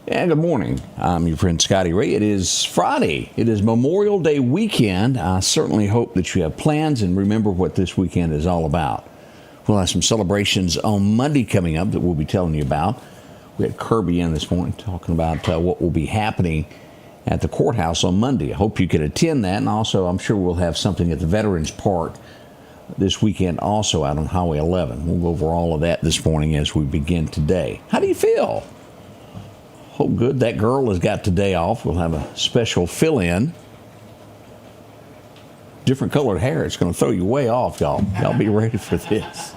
And good morning. I'm your friend Scotty Ray. It is Friday. It is Memorial Day weekend. I certainly hope that you have plans and remember what this weekend is all about. We'll have some celebrations on Monday coming up that we'll be telling you about. We had Kirby in this morning talking about what will be happening at the courthouse on Monday. I hope you can attend that. And also, I'm sure we'll have something at the Veterans Park this weekend also out on Highway 11. We'll go over all of that this morning as we begin today. How do you feel? Hope good. That girl has got today off. We'll have a special fill-in. Different colored hair. It's going to throw you way off, y'all. Y'all be ready for this.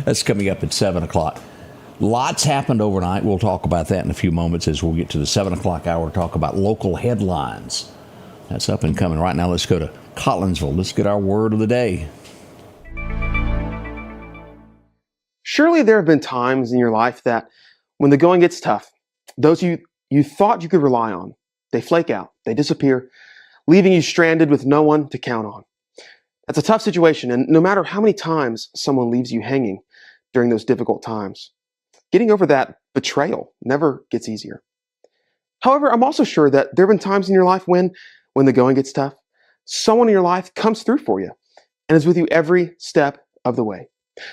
That's coming up at 7 o'clock. Lots happened overnight. We'll talk about that in a few moments as we'll get to the 7 o'clock hour, talk about local headlines. That's up and coming. Right now, let's go to Collinsville. Let's get our word of the day. Surely there have been times in your life that when the going gets tough, those you thought you could rely on, they flake out, they disappear, leaving you stranded with no one to count on. That's a tough situation, and no matter how many times someone leaves you hanging during those difficult times, getting over that betrayal never gets easier. However, I'm also sure that there have been times in your life when the going gets tough, someone in your life comes through for you and is with you every step of the way.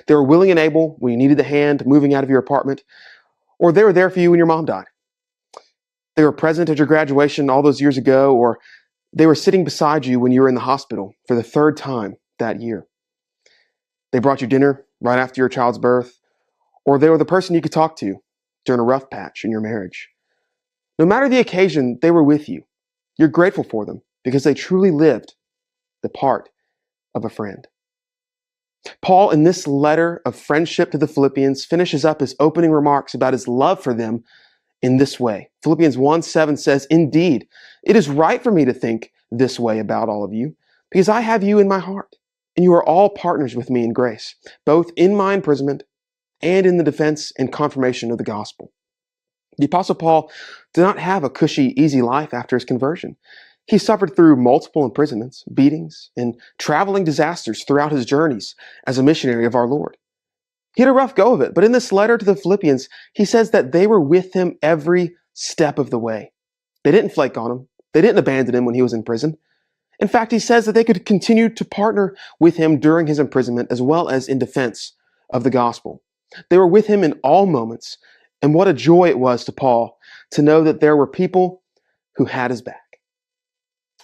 They were willing and able when you needed a hand moving out of your apartment, or they were there for you when your mom died. They were present at your graduation all those years ago, or they were sitting beside you when you were in the hospital for the third time that year. They brought you dinner right after your child's birth, or they were the person you could talk to during a rough patch in your marriage. No matter the occasion, they were with you. You're grateful for them because they truly lived the part of a friend. Paul, in this letter of friendship to the Philippians, finishes up his opening remarks about his love for them in this way. Philippians 1:7 says, "Indeed, it is right for me to think this way about all of you, because I have you in my heart, and you are all partners with me in grace, both in my imprisonment and in the defense and confirmation of the gospel." The Apostle Paul did not have a cushy, easy life after his conversion. He suffered through multiple imprisonments, beatings, and traveling disasters throughout his journeys as a missionary of our Lord. He had a rough go of it, but in this letter to the Philippians, he says that they were with him every step of the way. They didn't flake on him. They didn't abandon him when he was in prison. In fact, he says that they could continue to partner with him during his imprisonment as well as in defense of the gospel. They were with him in all moments, and what a joy it was to Paul to know that there were people who had his back.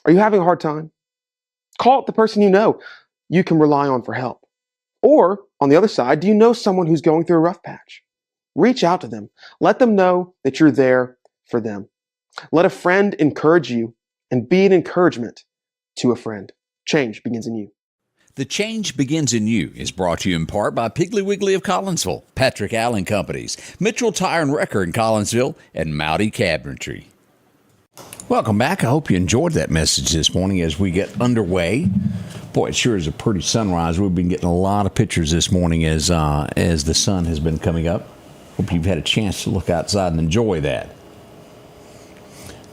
Are you having a hard time? Call up the person you know you can rely on for help. Or, on the other side, do you know someone who's going through a rough patch? Reach out to them. Let them know that you're there for them. Let a friend encourage you and be an encouragement to a friend. Change begins in you. The Change Begins in You is brought to you in part by Piggly Wiggly of Collinsville, Patrick Allen Companies, Mitchell Tire and Wrecker in Collinsville, and Mowdy Cabinetry. Welcome back. I hope you enjoyed that message this morning as we get underway. Boy, it sure is a pretty sunrise. We've been getting a lot of pictures this morning as the sun has been coming up. Hope you've had a chance to look outside and enjoy that.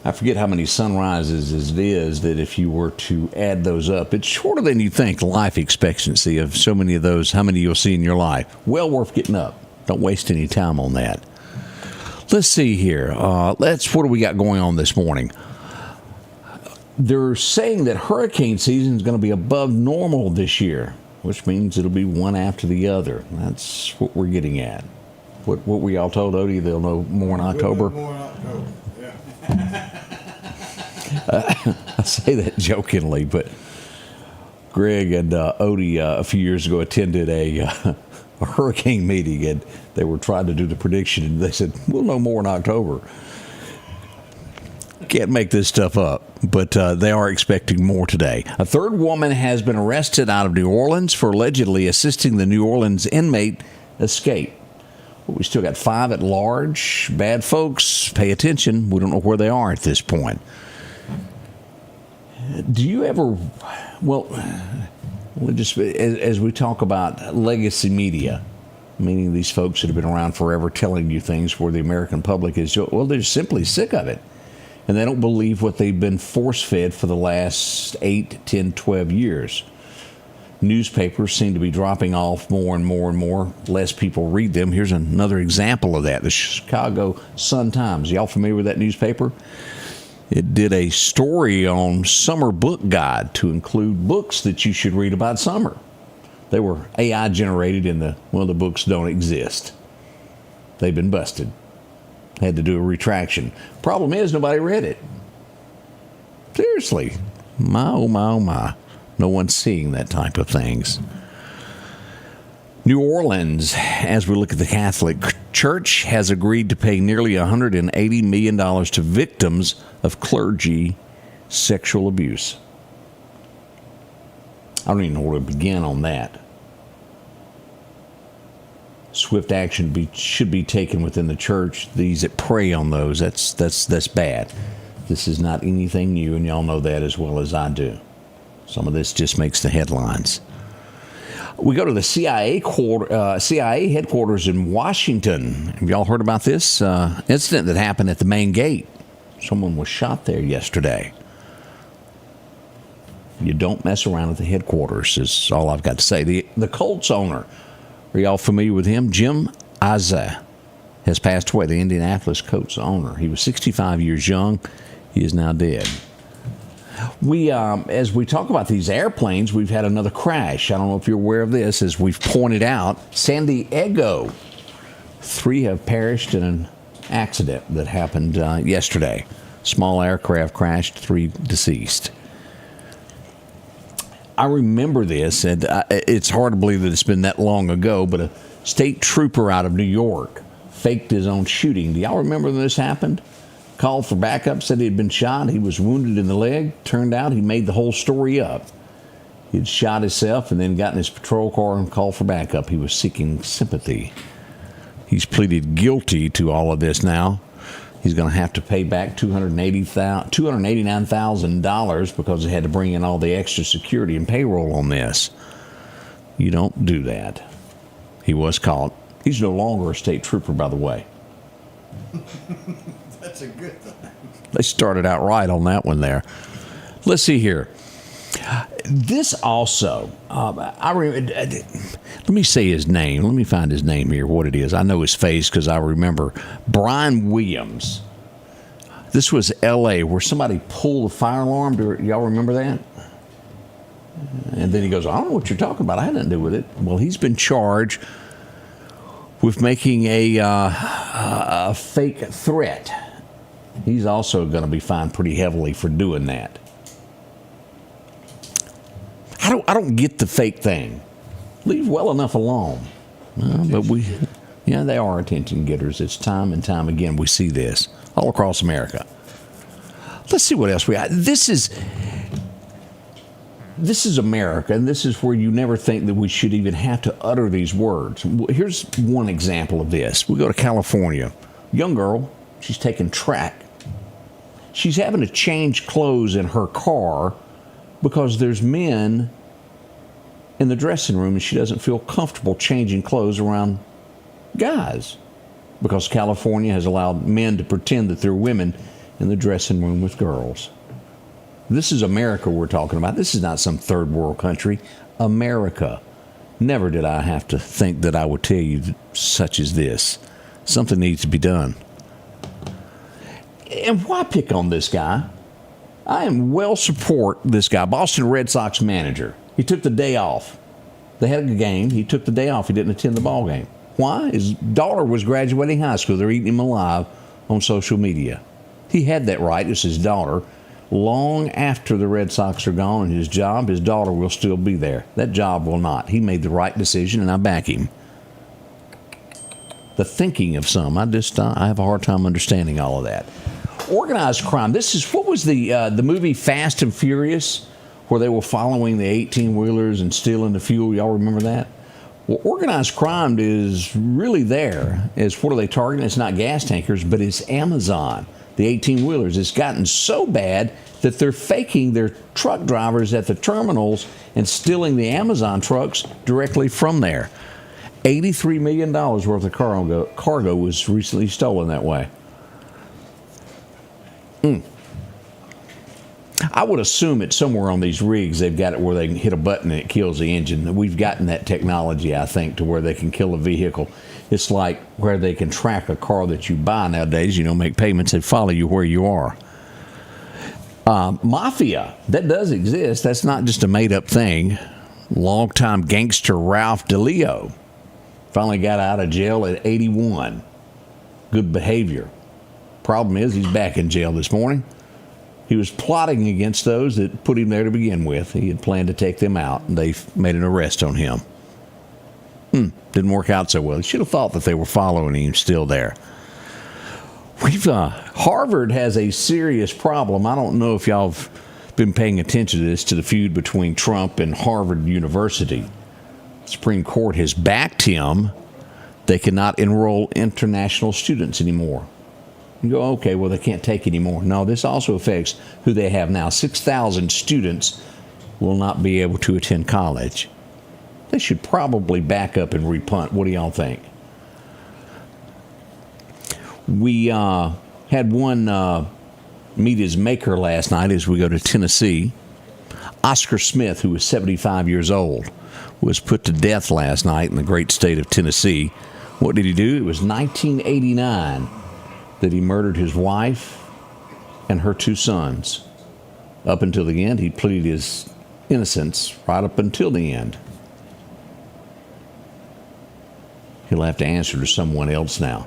I forget how many sunrises it is that if you were to add those up, it's shorter than you think, the life expectancy of so many of those, how many you'll see in your life. Well worth getting up. Don't waste any time on that. Let's see here. What do we got going on this morning? They're saying that hurricane season is going to be above normal this year, which means it'll be one after the other. That's what we're getting at. What were y'all told, Odie? They'll know more in October? More in October, yeah. I say that jokingly, but Greg and Odie a few years ago attended a hurricane meeting, and they were trying to do the prediction, and they said, we'll know more in October. Can't make this stuff up, but they are expecting more today. A third woman has been arrested out of New Orleans for allegedly assisting the New Orleans inmate escape. We still got 5 at large. Bad folks, pay attention. We don't know where they are at this point. Do you ever, just as we talk about legacy media, meaning these folks that have been around forever telling you things where the American public is, they're simply sick of it. And they don't believe what they've been force-fed for the last 8, 10, 12 years. Newspapers seem to be dropping off more and more and more. Less people read them. Here's another example of that. The Chicago Sun-Times. Y'all familiar with that newspaper? It did a story on summer book guide to include books that you should read about summer. They were AI generated and the books don't exist. They've been busted. Had to do a retraction. Problem is, nobody read it. Seriously. My, oh my, oh my. No one's seeing that type of things. New Orleans, as we look at the Catholic Church, has agreed to pay nearly $180 million to victims of clergy sexual abuse. I don't even know where to begin on that. Swift action should be taken within the church. These that prey on those, that's bad. This is not anything new, and y'all know that as well as I do. Some of this just makes the headlines. We go to the CIA headquarters in Washington. Have y'all heard about this incident that happened at the main gate? Someone was shot there yesterday. You don't mess around at the headquarters is all I've got to say. The Colts owner, are y'all familiar with him? Jim Iza has passed away, the Indianapolis Colts owner. He was 65 years young. He is now dead. As we talk about these airplanes, we've had another crash. I don't know if you're aware of this. As we've pointed out, San Diego, 3 have perished in an accident that happened yesterday. Small aircraft crashed, 3 deceased. I remember this, and it's hard to believe that it's been that long ago, but a state trooper out of New York faked his own shooting. Do y'all remember when this happened? Called for backup, said he had been shot. He was wounded in the leg. Turned out he made the whole story up. He'd shot himself and then got in his patrol car and called for backup. He was seeking sympathy. He's pleaded guilty to all of this now. He's going to have to pay back $289,000 because he had to bring in all the extra security and payroll on this. You don't do that. He was caught. He's no longer a state trooper, by the way. That's a good thing. They started out right on that one there. Let's see here. This also, let me say his name. Let me find his name here, what it is. I know his face because I remember Brian Williams. This was L.A. where somebody pulled the fire alarm. Do y'all remember that? And then he goes, I don't know what you're talking about. I had nothing to do with it. Well, he's been charged with making a fake threat. He's also going to be fined pretty heavily for doing that. I don't get the fake thing. Leave well enough alone. But they are attention getters. It's time and time again we see this all across America. Let's see what else we got. This is America, and this is where you never think that we should even have to utter these words. Here's one example of this. We go to California. Young girl, she's taking track. She's having to change clothes in her car because there's men in the dressing room and she doesn't feel comfortable changing clothes around guys because California has allowed men to pretend that they're women in the dressing room with girls. This is America we're talking about. This is not some third world country. America. Never did I have to think that I would tell you such as this. Something needs to be done. And why pick on this guy? I am well support this guy, Boston Red Sox manager. He took the day off. They had a game. He took the day off. He didn't attend the ball game. Why? His daughter was graduating high school. They're eating him alive on social media. He had that right. It's his daughter. Long after the Red Sox are gone and his daughter will still be there. That job will not. He made the right decision, and I back him. The thinking of some, I have a hard time understanding all of that. Organized crime. This is, what was the movie Fast and Furious, where they were following the 18-wheelers and stealing the fuel? Y'all remember that? Well, organized crime is really there. What are they targeting? It's not gas tankers, but it's Amazon, the 18-wheelers. It's gotten so bad that they're faking their truck drivers at the terminals and stealing the Amazon trucks directly from there. $83 million worth of cargo was recently stolen that way. I would assume it's somewhere on these rigs they've got it where they can hit a button and it kills the engine. We've gotten that technology, I think, to where they can kill a vehicle. It's like where they can track a car that you buy nowadays, make payments and follow you where you are. Mafia, that does exist. That's not just a made-up thing. Longtime gangster Ralph DeLeo finally got out of jail at 81. Good behavior. Problem is, he's back in jail this morning. He was plotting against those that put him there to begin with. He had planned to take them out, and they made an arrest on him. Didn't work out so well. He should have thought that they were following him still there. Harvard has a serious problem. I don't know if y'all have been paying attention to this, to the feud between Trump and Harvard University. The Supreme Court has backed him. They cannot enroll international students anymore. You go, okay, well, they can't take any more. No, this also affects who they have now. 6,000 students will not be able to attend college. They should probably back up and repunt. What do y'all think? We had one meet his maker last night as we go to Tennessee. Oscar Smith, who was 75 years old, was put to death last night in the great state of Tennessee. What did he do? It was 1989 that he murdered his wife and her 2 sons. Up until the end, he pleaded his innocence right up until the end. He'll have to answer to someone else now.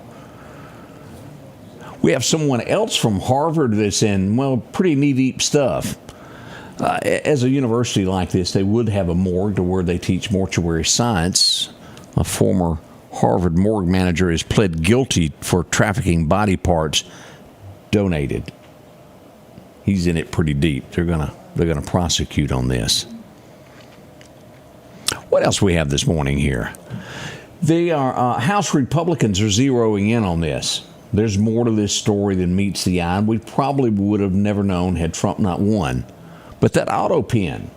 We have someone else from Harvard that's in, pretty knee-deep stuff. As a university like this, they would have a morgue to where they teach mortuary science. A former Harvard morgue manager has pled guilty for trafficking body parts donated. He's in it pretty deep. They're gonna prosecute on this. What else we have this morning here? They are House Republicans are zeroing in on this. There's more to this story than meets the eye. We probably would have never known had Trump not won. But that auto pen,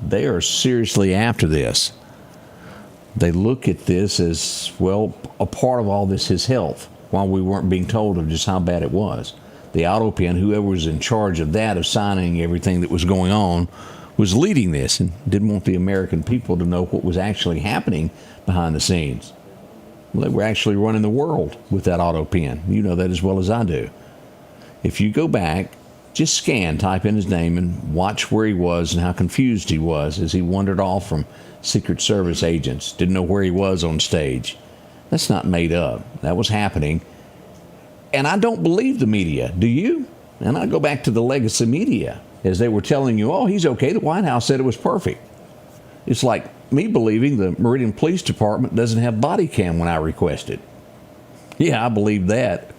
they are seriously after this. They look at this as, a part of all this is health, while we weren't being told of just how bad it was. The auto pen, whoever was in charge of that, of signing everything that was going on, was leading this and didn't want the American people to know what was actually happening behind the scenes. Well, they were actually running the world with that auto pen. You know that as well as I do. If you go back, just type in his name and watch where he was and how confused he was as he wandered off from Secret Service agents, didn't know where he was on stage. That's not made up. That was happening. And I don't believe the media. Do you? And I go back to the legacy media as they were telling you, he's okay. The White House said it was perfect. It's like me believing the Meridian Police Department doesn't have body cam when I request it. Yeah, I believe that.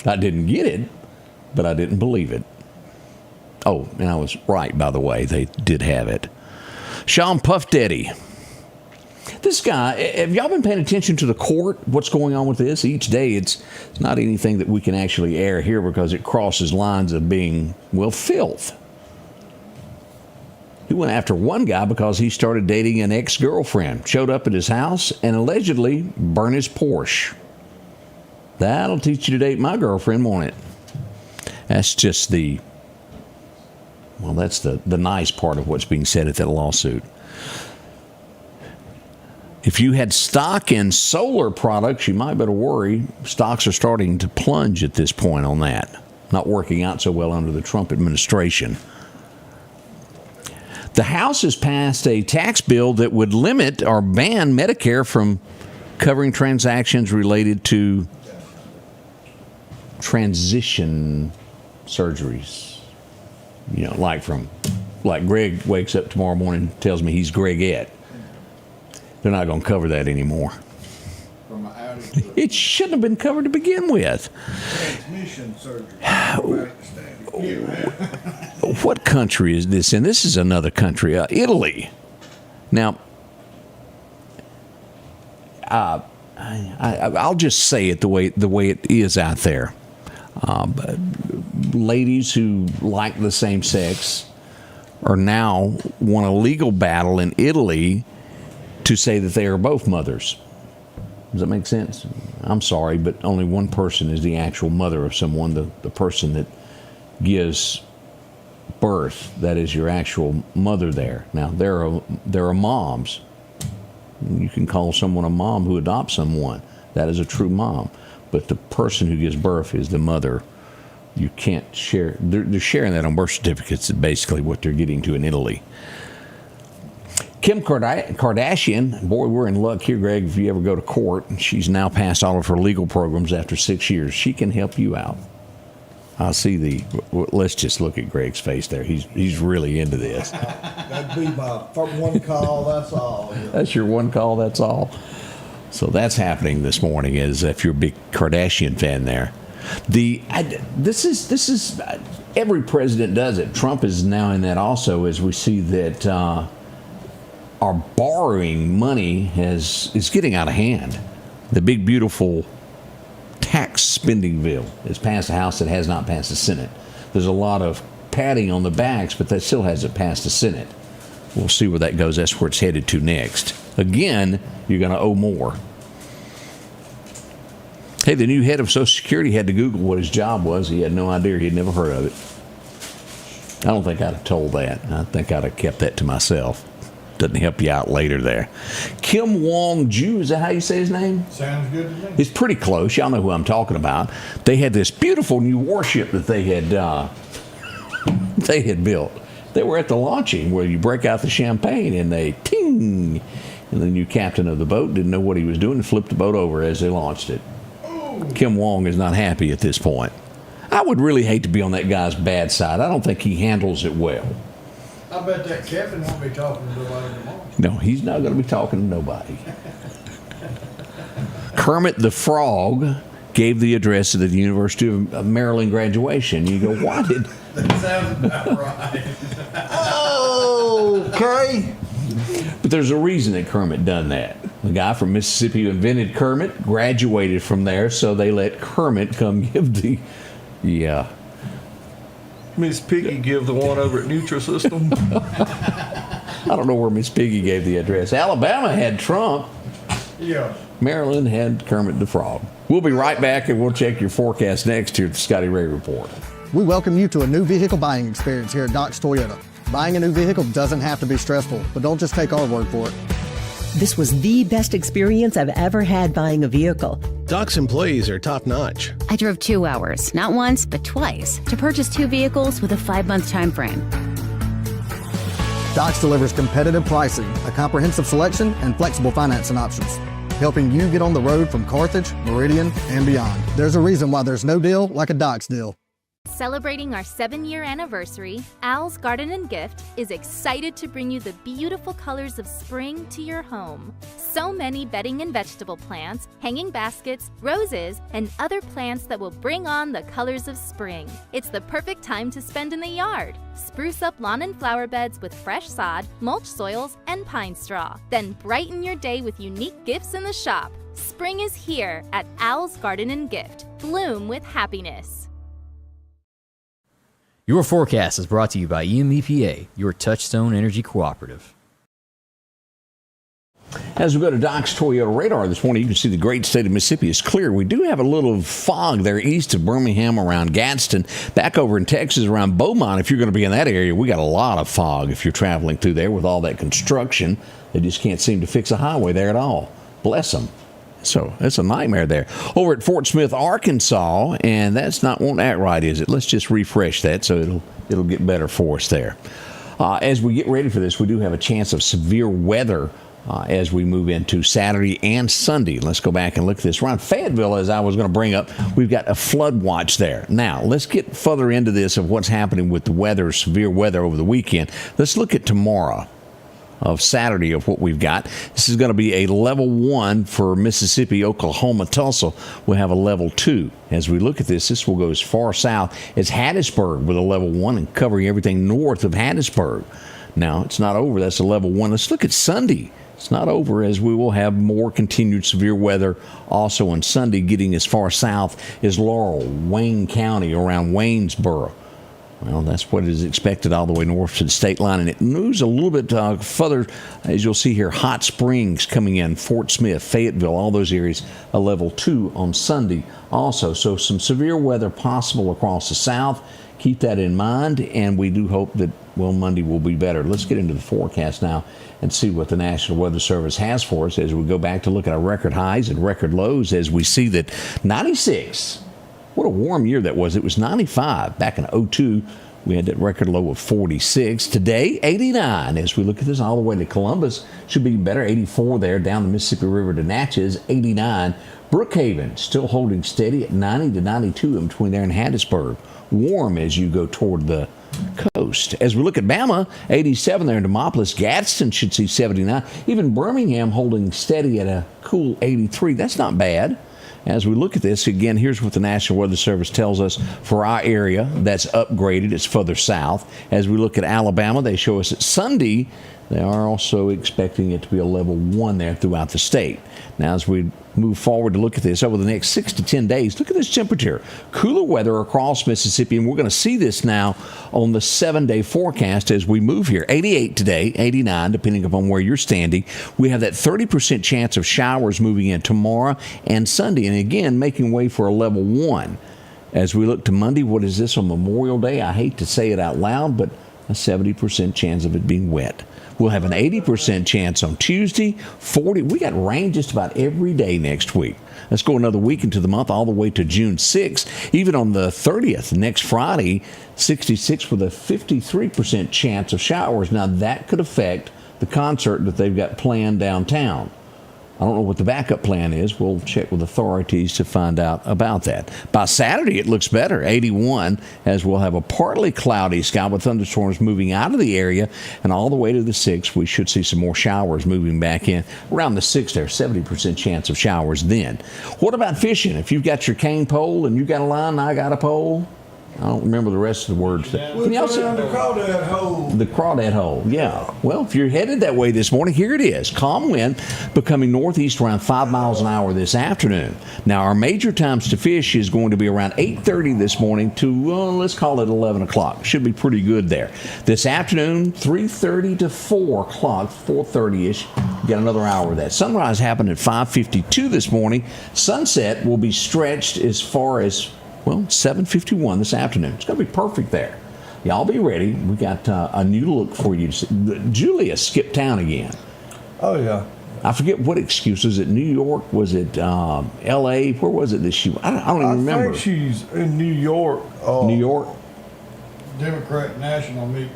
I didn't get it, but I didn't believe it. Oh, and I was right, by the way. They did have it. Sean Puff Daddy. This guy, have y'all been paying attention to the court? What's going on with this? Each day, it's not anything that we can actually air here because it crosses lines of being, filth. He went after one guy because he started dating an ex-girlfriend, showed up at his house, and allegedly burned his Porsche. That'll teach you to date my girlfriend, won't it? That's just that's the nice part of what's being said at that lawsuit. If you had stock in solar products, you might better worry. Stocks are starting to plunge at this point on that. Not working out so well under the Trump administration. The House has passed a tax bill that would limit or ban Medicare from covering transactions related to transition surgeries. Like Greg wakes up tomorrow morning and tells me he's Gregette. They're not going to cover that anymore. From an Audi It shouldn't have been covered to begin with. transmission surgery. What country is this in? This is another country, Italy. Now, I'll just say it the way it is out there. Ladies who like the same sex are now won a legal battle in Italy to say that they are both mothers. Does that make sense? I'm sorry, but only one person is the actual mother of someone, the person that gives birth, that is your actual mother there. Now, there are moms. You can call someone a mom who adopts someone. That is a true mom. But the person who gives birth is the mother. You can't share. They're sharing that on birth certificates, is basically what they're getting to in Italy. Kim Kardashian, boy, we're in luck here, Greg, if you ever go to court. She's now passed all of her legal programs after 6 years. She can help you out. I see let's just look at Greg's face there. He's really into this. That'd be my one call, that's all. Yeah. That's your one call, that's all. So that's happening this morning, as if you're a big Kardashian fan there. This is every president does it. Trump is now in that also, as we see that our borrowing money is getting out of hand. The big, beautiful tax spending bill has passed the House. That has not passed the Senate. There's a lot of patting on the backs, but that still hasn't passed the Senate. We'll see where that goes. That's where it's headed to next. Again, you're going to owe more. Hey, the new head of Social Security had to Google what his job was. He had no idea. He'd never heard of it. I don't think I'd have told that. I think I'd have kept that to myself. Doesn't help you out later there. Kim Wong-Ju, is that how you say his name? Sounds good to me. It's pretty close. Y'all know who I'm talking about. They had this beautiful new warship that they had built. They were at the launching where you break out the champagne and they ting, and the new captain of the boat didn't know what he was doing and flipped the boat over as they launched it. Ooh. Kim Wong is not happy at this point. I would really hate to be on that guy's bad side. I don't think he handles it well. I bet that Kevin won't be talking to nobody tomorrow. No, he's not going to be talking to nobody. Kermit the Frog gave the address of the University of Maryland graduation. You go, why did... That sounds about right. Oh, okay. But there's a reason that Kermit done that. The guy from Mississippi who invented Kermit graduated from there, so they let Kermit come give the... Yeah. Miss Piggy give the one over at Nutrisystem. I don't know where Miss Piggy gave the address. Alabama had Trump. Yeah. Maryland had Kermit the Frog. We'll be right back, and we'll check your forecast next here at the Scotty Ray Report. We welcome you to a new vehicle buying experience here at Doc's Toyota. Buying a new vehicle doesn't have to be stressful, but don't just take our word for it. This was the best experience I've ever had buying a vehicle. Doc's employees are top-notch. I drove 2 hours, not once, but twice, to purchase 2 vehicles with a 5-month time frame. Doc's delivers competitive pricing, a comprehensive selection, and flexible financing options, helping you get on the road from Carthage, Meridian, and beyond. There's a reason why there's no deal like a Doc's deal. Celebrating our 7-year anniversary, Al's Garden and Gift is excited to bring you the beautiful colors of spring to your home. So many bedding and vegetable plants, hanging baskets, roses, and other plants that will bring on the colors of spring. It's the perfect time to spend in the yard. Spruce up lawn and flower beds with fresh sod, mulch soils, and pine straw. Then brighten your day with unique gifts in the shop. Spring is here at Al's Garden and Gift. Bloom with happiness. Your forecast is brought to you by EMEPA, your Touchstone Energy Cooperative. As we go to Doc's Toyota radar this morning, you can see the great state of Mississippi is clear. We do have a little fog there east of Birmingham around Gadsden. Back over in Texas around Beaumont, if you're going to be in that area, we got a lot of fog if you're traveling through there with all that construction. They just can't seem to fix a highway there at all. Bless them. So that's a nightmare there. Over at Fort Smith, Arkansas, and that's not won't act right, is it? Let's just refresh that so it'll get better for us there. As we get ready for this, we do have a chance of severe weather as we move into Saturday and Sunday. Let's go back and look at this. Around Fayetteville, as I was going to bring up, we've got a flood watch there. Now, let's get further into this of what's happening with the weather, severe weather over the weekend. Let's look at tomorrow. Of Saturday of what we've got. This is going to be a level 1 for Mississippi, Oklahoma, Tulsa. We'll have a level 2. As we look at this, this will go as far south as Hattiesburg with a level 1 and covering everything north of Hattiesburg. Now, it's not over. That's a level 1. Let's look at Sunday. It's not over as we will have more continued severe weather also on Sunday, getting as far south as Laurel, Wayne County, around Waynesboro. Well, that's what is expected all the way north to the state line. And it moves a little bit further, as you'll see here, Hot Springs coming in, Fort Smith, Fayetteville, all those areas, a level 2 on Sunday also. So some severe weather possible across the south. keep that in mind, and we do hope that, Monday will be better. Let's get into the forecast now and see what the National Weather Service has for us as we go back to look at our record highs and record lows, as we see that 96, what a warm year that was. It was 95 back in 02. We had that record low of 46. Today, 89. As we look at this all the way to Columbus, should be better. 84 there down the Mississippi River to Natchez. 89. Brookhaven still holding steady at 90 to 92 in between there and Hattiesburg. Warm as you go toward the coast. As we look at Bama, 87 there in Demopolis. Gadsden should see 79. Even Birmingham holding steady at a cool 83. That's not bad. As we look at this, again, here's what the National Weather Service tells us for our area that's upgraded. It's further south. As we look at Alabama, they show us that Sunday, they are also expecting it to be a level 1 there throughout the state. Now, as we move forward to look at this over the next 6 to 10 days, look at this temperature. Cooler weather across Mississippi, and we're going to see this now on the 7-day forecast as we move here. 88 today, 89, depending upon where you're standing. We have that 30% chance of showers moving in tomorrow and Sunday, and again, making way for a level 1. As we look to Monday, what is this on Memorial Day? I hate to say it out loud, but a 70% chance of it being wet. We'll have an 80% chance on Tuesday, 40. We got rain just about every day next week. Let's go another week into the month, all the way to June 6th. Even on the 30th, next Friday, 66 with a 53% chance of showers. Now, that could affect the concert that they've got planned downtown. I don't know what the backup plan is. We'll check with authorities to find out about that. By Saturday, it looks better, 81, as we'll have a partly cloudy sky with thunderstorms moving out of the area. And all the way to the 6th, we should see some more showers moving back in. Around the 6th, there's 70% chance of showers then. What about fishing? If you've got your cane pole and you got a line and I got a pole, I don't remember the rest of the words. We're putting the crawdad hole. The crawdad hole, yeah. Well, if you're headed that way this morning, here it is. Calm wind becoming northeast around 5 miles an hour this afternoon. Now, our major times to fish is going to be around 8:30 this morning to, let's call it 11 o'clock. Should be pretty good there. This afternoon, 3:30 to 4 o'clock, 4:30-ish. Got another hour of that. Sunrise happened at 5:52 this morning. Sunset will be stretched as far as 7:51 this afternoon. It's going to be perfect there. Y'all be ready. We got a new look for you to see. Julia skipped town again. Oh, yeah. I forget what excuse. Was it New York? Was it L.A.? Where was it that she... I don't even remember. I think she's in New York. New York? Democrat National meeting.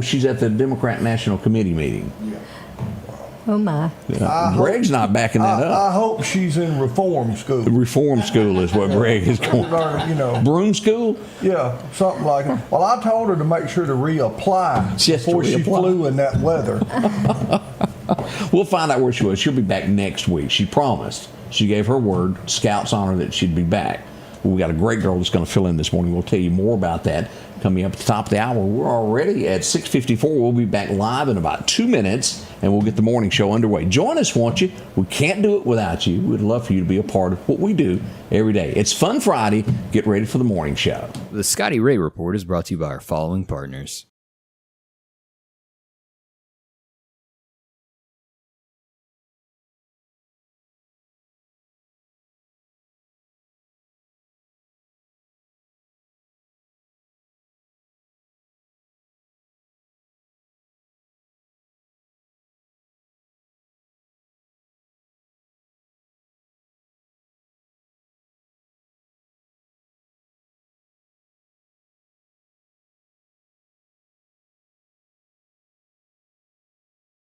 She's at the Democrat National Committee meeting. Yeah. Oh, my. Greg's not backing that up. I hope she's in reform school. Reform school is what Greg is going. Broom school? Yeah, something like it. Well, I told her to make sure to reapply before she flew in that weather. We'll find out where she was. She'll be back next week. She promised. She gave her word. Scouts on her that she'd be back. We got a great girl that's going to fill in this morning. We'll tell you more about that coming up at the top of the hour. We're already at 6:54. We'll be back live in about 2 minutes, and we'll get the morning show underway. Join us, won't you? We can't do it without you. We'd love for you to be a part of what we do every day. It's Fun Friday. Get ready for the morning show. The Scotty Ray Report is brought to you by our following partners.